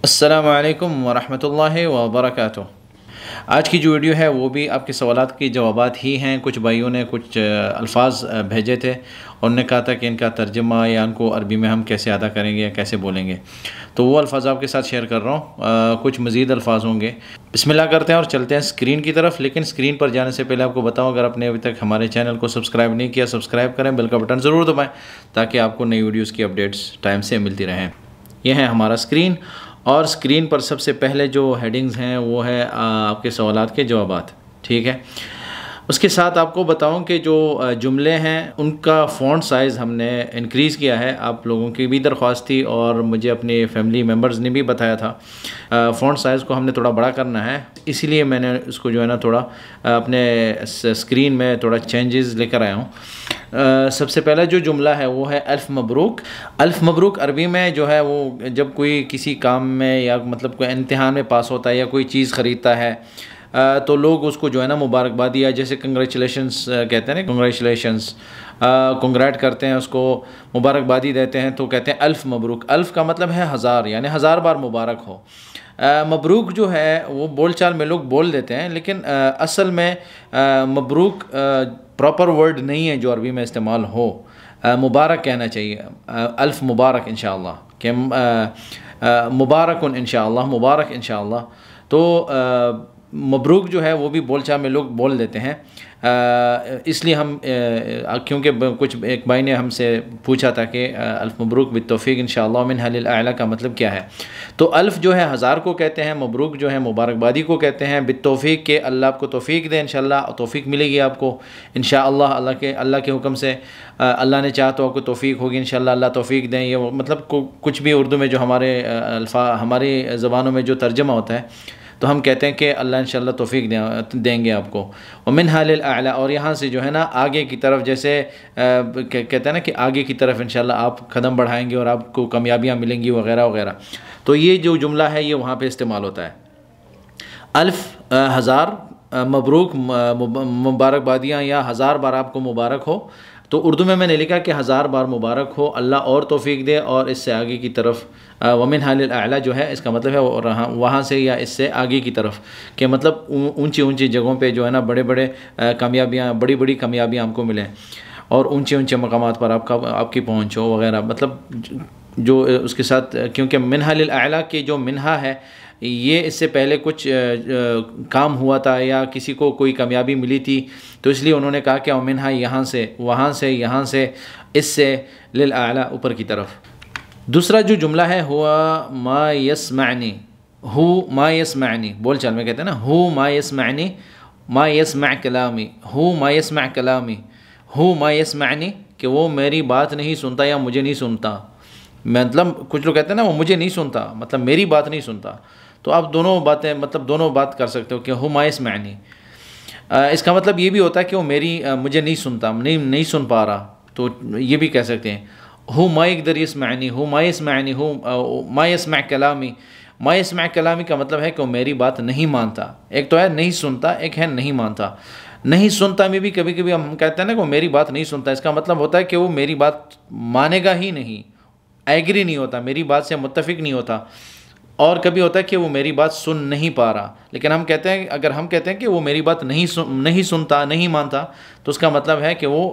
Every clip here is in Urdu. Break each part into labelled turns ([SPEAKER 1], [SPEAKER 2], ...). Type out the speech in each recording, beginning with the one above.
[SPEAKER 1] السلام علیکم ورحمۃ اللہ وبرکاتہ۔ آج کی جو ویڈیو ہے وہ بھی آپ کے سوالات کی جوابات ہی ہیں۔ کچھ بھائیوں نے کچھ الفاظ بھیجے تھے اور نے کہا تھا کہ ان کا ترجمہ یا ان کو عربی میں ہم کیسے ادا کریں گے یا کیسے بولیں گے، تو وہ الفاظ آپ کے ساتھ شیئر کر رہا ہوں۔ کچھ مزید الفاظ ہوں گے۔ بسم اللہ کرتے ہیں اور چلتے ہیں اسکرین کی طرف۔ لیکن اسکرین پر جانے سے پہلے آپ کو بتاؤں، اگر آپ نے ابھی تک ہمارے چینل کو سبسکرائب نہیں کیا، سبسکرائب کریں، بیل کا بٹن ضرور دبائیں تاکہ آپ کو نئی ویڈیوز کی اپڈیٹس ٹائم سے ملتی رہیں۔ یہ ہے ہمارا اسکرین، اور اسکرین پر سب سے پہلے جو ہیڈنگز ہیں وہ ہے آپ کے سوالات کے جوابات، ٹھیک ہے۔ اس کے ساتھ آپ کو بتاؤں کہ جو جملے ہیں ان کا فونٹ سائز ہم نے انکریز کیا ہے۔ آپ لوگوں کی بھی درخواست تھی اور مجھے اپنے فیملی ممبرز نے بھی بتایا تھا فونٹ سائز کو ہم نے تھوڑا بڑا کرنا ہے، اسی لیے میں نے اس کو جو ہے نا تھوڑا اپنے اسکرین میں تھوڑا چینجز لے کر آیا ہوں۔ سب سے پہلا جو جملہ ہے وہ ہے الف مبروک۔ الف مبروک عربی میں جو ہے وہ جب کوئی کسی کام میں یا مطلب کوئی امتحان میں پاس ہوتا ہے یا کوئی چیز خریدتا ہے تو لوگ اس کو جو ہے نا مبارکباد یا جیسے کنگریچولیشنس کہتے ہیں نا، کنگریچولیشنس کنگریٹ کرتے ہیں، اس کو مبارکبادی دیتے ہیں تو کہتے ہیں الف مبروک۔ الف کا مطلب ہے ہزار، یعنی ہزار بار مبارک ہو۔ مبروک جو ہے وہ بول چال میں لوگ بول دیتے ہیں، لیکن اصل میں مبروک پراپر ورڈ نہیں ہے جو عربی میں استعمال ہو۔ مبارک کہنا چاہیے، الف مبارک انشاءاللہ، کہ مبارکن انشاءاللہ، مبارک انشاءاللہ۔ تو مبروک جو ہے وہ بھی بول چال میں لوگ بول دیتے ہیں، اس لیے ہم کیونکہ کچھ ایک بھائی نے ہم سے پوچھا تھا کہ الف مبروک بالتوفیق انشاءاللہ منہ للأعلی کا مطلب کیا ہے، تو الف جو ہے ہزار کو کہتے ہیں، مبروک جو ہے مبارکبادی کو کہتے ہیں، بالتوفیق کہ اللہ آپ کو توفیق دے، انشاءاللہ توفیق ملے گی آپ کو انشاءاللہ، اللہ کے حکم سے اللہ نے چاہا تو آپ کو توفیق ہوگی انشاءاللہ، اللہ توفیق دیں۔ یہ مطلب کچھ بھی اردو میں جو ہماری زبانوں میں جو ترجمہ ہوتا ہے تو ہم کہتے ہیں کہ اللہ انشاءاللہ توفیق دیں گے آپ کو۔ ومنہا للأعلی، اور یہاں سے جو ہے نا آگے کی طرف، جیسے کہتے ہیں نا کہ آگے کی طرف انشاءاللہ آپ قدم بڑھائیں گے اور آپ کو کامیابیاں ملیں گی وغیرہ وغیرہ، تو یہ جو جملہ ہے یہ وہاں پہ استعمال ہوتا ہے۔ الف ہزار، مبروک مبارکبادیاں یا ہزار بار آپ کو مبارک ہو، تو اردو میں نے لکھا کہ ہزار بار مبارک ہو، اللہ اور توفیق دے، اور اس سے آگے کی طرف ومنہا للأعلی جو ہے اس کا مطلب ہے وہاں سے یا اس سے آگے کی طرف، کہ مطلب اونچی جگہوں پہ جو ہے نا بڑی بڑی کامیابیاں آپ کو ملیں اور اونچے مقامات پر آپ کی پہنچ ہو وغیرہ، مطلب جو اس کے ساتھ، کیونکہ منہا للأعلی کی جو منہا ہے یہ اس سے پہلے کچھ کام ہوا تھا یا کسی کو کوئی کامیابی ملی تھی، تو اس لیے انہوں نے کہا کہ منہا یہاں سے، وہاں سے، یہاں سے، اس سے، للأعلی اوپر کی طرف۔ دوسرا جو جملہ ہے ہوا ما یسمعنی، ہو ما یسمعنی، بول چال میں کہتے ہیں نا ہو ما یسمعنی، ما یسمع کلامی، ہو ما یسمع کلامی، ہو ما یسمعنی، کہ وہ میری بات نہیں سنتا یا مجھے نہیں سنتا۔ مطلب کچھ لوگ کہتے ہیں نا وہ مجھے نہیں سنتا، مطلب میری بات نہیں سنتا، تو آپ دونوں بات کر سکتے ہو کہ ہو ما یسمعنی، اس کا مطلب یہ بھی ہوتا ہے کہ وہ مجھے نہیں سنتا، نہیں سن پا رہا، تو یہ بھی کہہ سکتے ہیں ہو ما یقدر یسمعنی، ہو ما یسمعنی، ہو ما یسمع کلامی۔ ما یسمع کلامی کا مطلب ہے کہ وہ میری بات نہیں مانتا۔ ایک تو ہے نہیں سنتا، ایک ہے نہیں مانتا۔ نہیں سنتا میں بھی کبھی کبھی ہم کہتے ہیں نا کہ وہ میری بات نہیں سنتا، اس کا مطلب ہوتا ہے کہ وہ میری بات مانے گا ہی نہیں، ایگری نہیں ہوتا، میری بات سے متفق نہیں ہوتا، اور کبھی ہوتا ہے کہ وہ میری بات سن نہیں پا رہا۔ لیکن اگر ہم کہتے ہیں کہ وہ میری بات نہیں سنتا، نہیں مانتا، تو اس کا مطلب ہے کہ وہ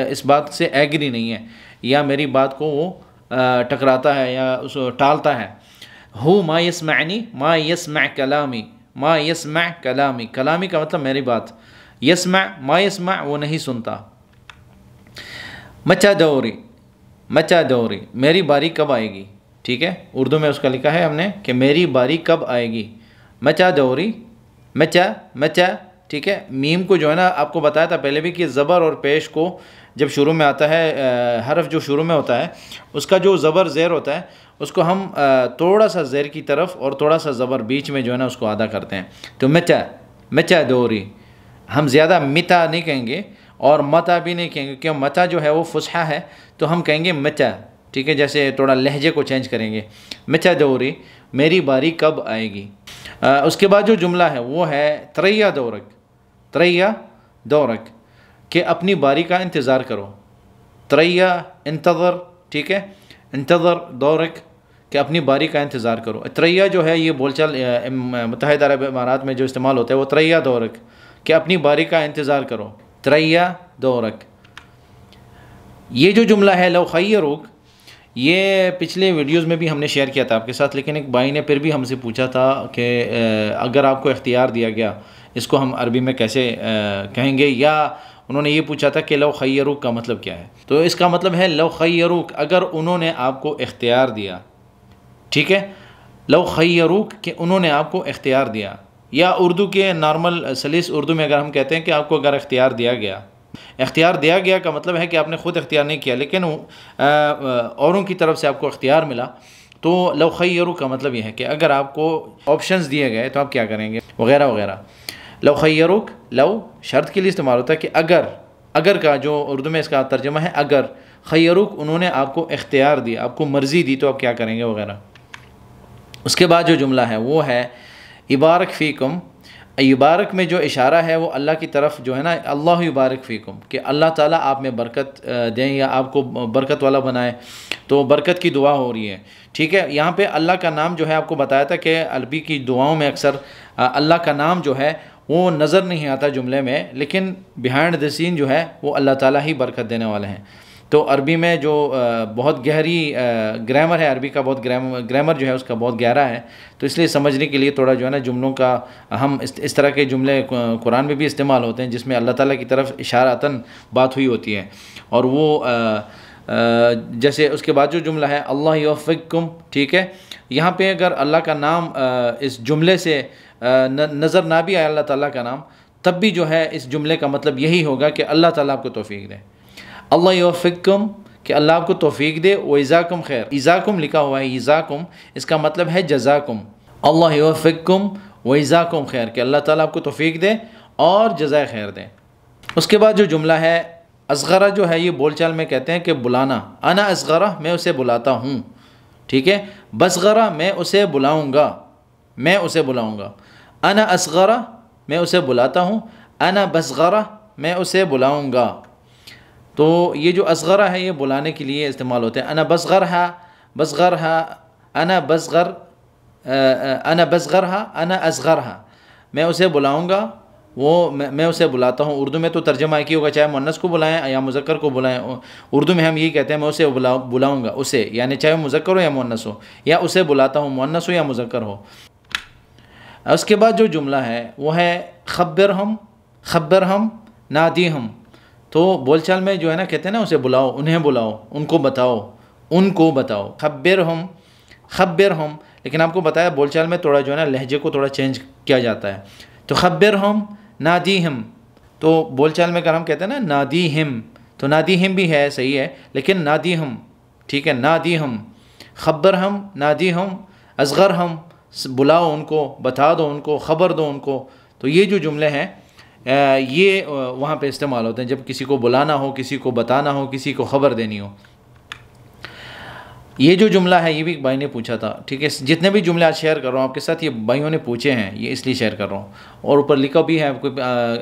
[SPEAKER 1] اس بات سے ایگری نہیں ہے یا میری بات کو وہ ٹکراتا ہے یا اس کو ٹالتا ہے۔ ہو ما یسمعنی، ما یسمع کلامی، ما یسمع کلامی، کلامی کا مطلب میری بات، یسمع، ما یسمع وہ نہیں سنتا۔ مچا دوری، مچا دوری، میری باری کب آئے گی، ٹھیک ہے، اردو میں اس کا لکھا ہے ہم نے کہ میری باری کب آئے گی۔ مچا دوری، مچا، ٹھیک ہے۔ میم کو جو ہے نا آپ کو بتایا تھا پہلے بھی کہ زبر اور پیش کو جب شروع میں آتا ہے، حرف جو شروع میں ہوتا ہے اس کا جو زبر زیر ہوتا ہے اس کو ہم تھوڑا سا زیر کی طرف اور تھوڑا سا زبر بیچ میں جو ہے نا اس کو ادا کرتے ہیں، تو مچا دوری، ہم زیادہ متا نہیں کہیں گے اور متا بھی نہیں کہیں گے، کیوں متا جو ہے وہ فصحیٰ ہے تو ہم کہیں گے مچا، ٹھیک ہے، جیسے تھوڑا لہجے کو چینج کریں گے، مچا دوری، میری باری کب آئے گی۔ اس کے بعد جو جملہ ہے وہ ہے تریا دورک، کہ اپنی باری کا انتظار کرو۔ تریا انتظر، ٹھیک ہے، انتظر دورک، کہ اپنی باری کا انتظار کرو۔ تریا جو ہے یہ بول چال متحدہ عرب امارات میں جو استعمال ہوتا ہے وہ تریا دورک، کہ اپنی باری کا انتظار کرو، تریا دورک۔ یہ جو جملہ ہے لو خیروک، یہ پچھلے ویڈیوز میں بھی ہم نے شیئر کیا تھا آپ کے ساتھ، لیکن ایک بھائی نے پھر بھی ہم سے پوچھا تھا کہ اگر آپ کو اختیار دیا گیا اس کو ہم عربی میں کیسے کہیں گے، یا انہوں نے یہ پوچھا تھا کہ لو خیروک کا مطلب کیا ہے۔ تو اس کا مطلب ہے لو خیروک، اگر انہوں نے آپ کو اختیار دیا، ٹھیک ہے، لو خیروک کہ انہوں نے آپ کو اختیار دیا، یا اردو کے نارمل سلیس اردو میں اگر ہم کہتے ہیں کہ آپ کو اگر اختیار دیا گیا، اختیار دیا گیا کا مطلب ہے کہ آپ نے خود اختیار نہیں کیا لیکن اوروں کی طرف سے آپ کو اختیار ملا، تو لو خیروک کا مطلب یہ ہے کہ اگر آپ کو آپشنز دیے گئے تو آپ کیا کریں گے وغیرہ وغیرہ۔ لو خیروک، لو شرط کے لیے استعمال ہوتا ہے کہ اگر کا جو اردو میں اس کا ترجمہ ہے اگر، خیروک انہوں نے آپ کو اختیار دیا، آپ کو مرضی دی تو آپ کیا کریں گے وغیرہ۔ اس کے بعد جو جملہ ہے وہ ہے یبارک فیکم۔ یبارک میں جو اشارہ ہے وہ اللہ کی طرف جو ہے نا، اللہ یبارک فیکم، کہ اللہ تعالیٰ آپ میں برکت دیں یا آپ کو برکت والا بنائے، تو برکت کی دعا ہو رہی ہے، ٹھیک ہے۔ یہاں پہ اللہ کا نام جو ہے آپ کو بتایا تھا کہ عربی کی دعاؤں میں اکثر اللہ کا نام جو ہے وہ نظر نہیں آتا جملے میں، لیکن بیہائنڈ دی سین جو ہے وہ اللہ تعالیٰ ہی برکت دینے والے ہیں۔ تو عربی میں جو بہت گہری گرامر ہے، عربی کا بہت گرامر جو ہے اس کا بہت گہرا ہے، تو اس لیے سمجھنے کے لیے تھوڑا جو ہے نا جملوں کا ہم اس طرح کے جملے قرآن میں بھی استعمال ہوتے ہیں جس میں اللہ تعالیٰ کی طرف اشارتاً بات ہوئی ہوتی ہے، اور وہ جیسے اس کے بعد جو جملہ ہے اللہ یوفقکم، ٹھیک ہے، یہاں پہ اگر اللہ کا نام اس جملے سے نظر نہ بھی آئے اللہ تعالیٰ کا نام، تب بھی جو ہے اس جملے کا مطلب یہی ہوگا کہ اللہ تعالیٰ آپ کو توفیق دے۔ اللہ یوفقکم کہ اللہ آپ کو توفیق دے، وَإِجْزَاكُمْ خیر، ایزاکم لکھا ہوا ہے، ایزاکم اس کا مطلب ہے جزاکم۔ اللہ یوفقکم وَإِجْزَاكُمْ خیر کہ اللہ تعالیٰ آپ کو توفیق دے اور جزائے خیر دے۔ اس کے بعد جو جملہ ہے اصغرہ جو ہے یہ بول چال میں کہتے ہیں کہ بلانا، انا اصغرہ میں اسے بلاتا ہوں، ٹھیک ہے، بصغرہ میں اسے بلاؤں گا، میں اسے بلاؤں گا، انا اصغرہ میں اسے بلاتا ہوں، انا بصغرہ میں اسے بلاؤں گا۔ تو یہ جو اصغرہ ہے یہ بلانے کے لیے استعمال ہوتے ہیں، انا بصغرہا، بصغرہا، انا بصغر، انا بصغرہا، انا اصغرہا، میں اسے بلاؤں گا، وہ میں اسے بلاتا ہوں۔ اردو میں تو ترجمہ ایک ہی ہوگا، چاہے مؤنث کو بلائیں یا مذکر کو بلائیں، اردو میں ہم یہی کہتے ہیں میں اسے بلاؤں گا، اسے، یعنی چاہے مذکر ہو یا مؤنث ہو، یا اسے بلاتا ہوں مؤنث ہو یا مذکر ہو۔ اس کے بعد جو جملہ ہے وہ ہے خبرہم، خبرہم نادیہم، تو بول چال میں جو ہے نا کہتے ہیں نا اسے بلاؤ، انہیں بلاؤ، ان کو بتاؤ، ان کو بتاؤ، خبرہم، خبرہم، لیکن آپ کو بتایا بول چال میں تھوڑا جو ہے نا لہجے کو تھوڑا چینج کیا جاتا ہے، تو خبرہم نادیہم، تو بول چال میں اگر ہم کہتے ہیں نا نادیہم، تو نادیہم بھی ہے، صحیح ہے، لیکن نادیہم، ٹھیک ہے، نادیہم، خبرہم نادیہم، اصغرہم بلاؤ ان کو، بتا دو ان کو، خبر دو ان کو۔ تو یہ جو جملے ہیں یہ وہاں پہ استعمال ہوتے ہیں جب کسی کو بلانا ہو، کسی کو بتانا ہو، کسی کو خبر دینی ہو۔ یہ جو جملہ ہے یہ بھی ایک بھائی نے پوچھا تھا، ٹھیک ہے، جتنے بھی جملے آج شیئر کر رہا ہوں آپ کے ساتھ یہ بھائیوں نے پوچھے ہیں، یہ اس لیے شیئر کر رہا ہوں، اور اوپر لکھا بھی ہے،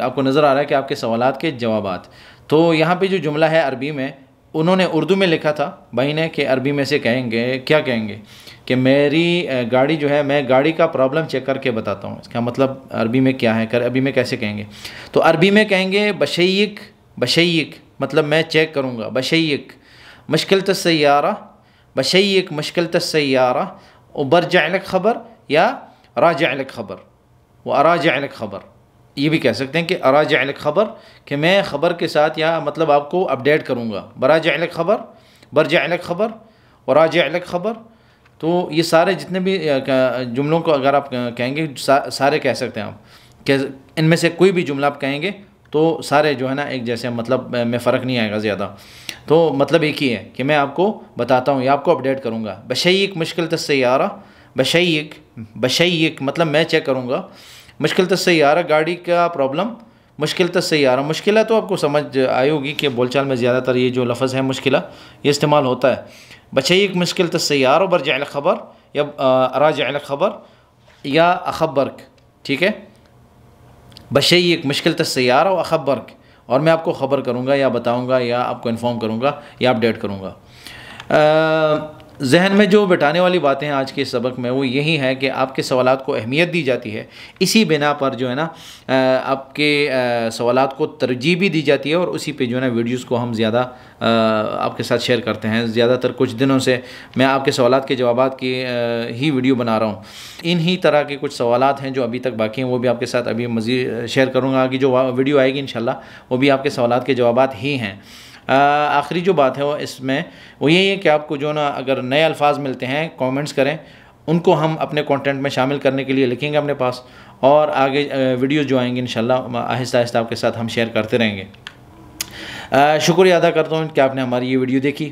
[SPEAKER 1] آپ کو نظر آ رہا ہے کہ آپ کے سوالات کے جوابات۔ تو یہاں پہ جو جملہ ہے عربی میں انہوں نے اردو میں لکھا تھا بھائی نے کہ عربی میں سے کہیں گے، کیا کہیں گے کہ میری گاڑی جو ہے، میں گاڑی کا پرابلم چیک کر کے بتاتا ہوں، اس کا مطلب عربی میں کیا ہے، عربی میں کیسے کہیں گے؟ تو عربی میں کہیں گے بشیک، بشیک مطلب میں چیک کروں گا، بشیک مشکلۃ السیارہ، بشیک مشکلۃ السیارہ، وبرجع لک خبر یا راجع لک خبر، وراجع لک خبر، یہ بھی کہہ سکتے ہیں کہ اراجع لک خبر کہ میں خبر کے ساتھ یا مطلب آپ کو اپڈیٹ کروں گا، براجع لک خبر، برجع لک خبر، وراجع لک خبر۔ تو یہ سارے جتنے بھی جملوں کو اگر آپ کہیں گے سارے کہہ سکتے ہیں آپ، کہ ان میں سے کوئی بھی جملہ آپ کہیں گے تو سارے جو ہے نا ایک جیسے مطلب میں فرق نہیں آئے گا زیادہ، تو مطلب ایک ہی ہے کہ میں آپ کو بتاتا ہوں یا آپ کو اپڈیٹ کروں گا۔ بشیک مشکلۃ السیارہ، بشیک، بشیک مطلب میں چیک کروں گا، مشکلۃ السیارہ گاڑی کا پرابلم، مشکلۃ السیارہ مشکلہ تو آپ کو سمجھ آئی ہوگی کہ بول چال میں زیادہ تر یہ جو لفظ ہے مشکلہ یہ استعمال ہوتا ہے، بشیک مشکلۃ السیارہ وبرجع لک خبر یا راجع لک خبر یا اخبرک، ٹھیک ہے، بشیک مشکلۃ السیارہ و اخبرک، اور میں آپ کو خبر کروں گا یا بتاؤں گا یا آپ کو انفارم کروں گا یا اپڈیٹ کروں گا۔ ذہن میں جو بٹانے والی باتیں ہیں آج کے سبق میں وہ یہی ہے کہ آپ کے سوالات کو اہمیت دی جاتی ہے، اسی بنا پر جو ہے نا آپ کے سوالات کو ترجیح بھی دی جاتی ہے، اور اسی پہ جو ہے نا ویڈیوز کو ہم زیادہ آپ کے ساتھ شیئر کرتے ہیں۔ زیادہ تر کچھ دنوں سے میں آپ کے سوالات کے جوابات کی ہی ویڈیو بنا رہا ہوں۔ انہی طرح کے کچھ سوالات ہیں جو ابھی تک باقی ہیں، وہ بھی آپ کے ساتھ ابھی مزید شیئر کروں گا۔ آگے جو ویڈیو آئے گی انشاءاللہ وہ بھی آپ کے سوالات کے جوابات ہی ہیں۔ آخری جو بات ہے وہ اس میں وہ یہی ہے کہ آپ کو جو نا اگر نئے الفاظ ملتے ہیں کامنٹس کریں، ان کو ہم اپنے کانٹینٹ میں شامل کرنے کے لیے لکھیں گے اپنے پاس، اور آگے ویڈیوز جو آئیں گی انشاءاللہ آہستہ آہستہ آپ کے ساتھ ہم شیئر کرتے رہیں گے۔ شکریہ ادا کرتا ہوں کہ آپ نے ہماری یہ ویڈیو دیکھی۔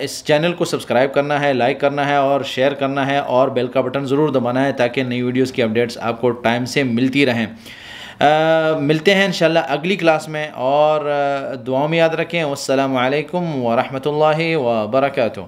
[SPEAKER 1] اس چینل کو سبسکرائب کرنا ہے، لائک کرنا ہے اور شیئر کرنا ہے، اور بیل کا بٹن ضرور دبانا ہے تاکہ نئی ویڈیوز کی اپڈیٹس آپ کو ٹائم سے ملتی رہیں۔ ملتے ہیں انشاءاللہ اگلی کلاس میں، اور دعاؤں میں یاد رکھیں۔ والسلام علیکم ورحمۃ اللہ وبرکاتہ۔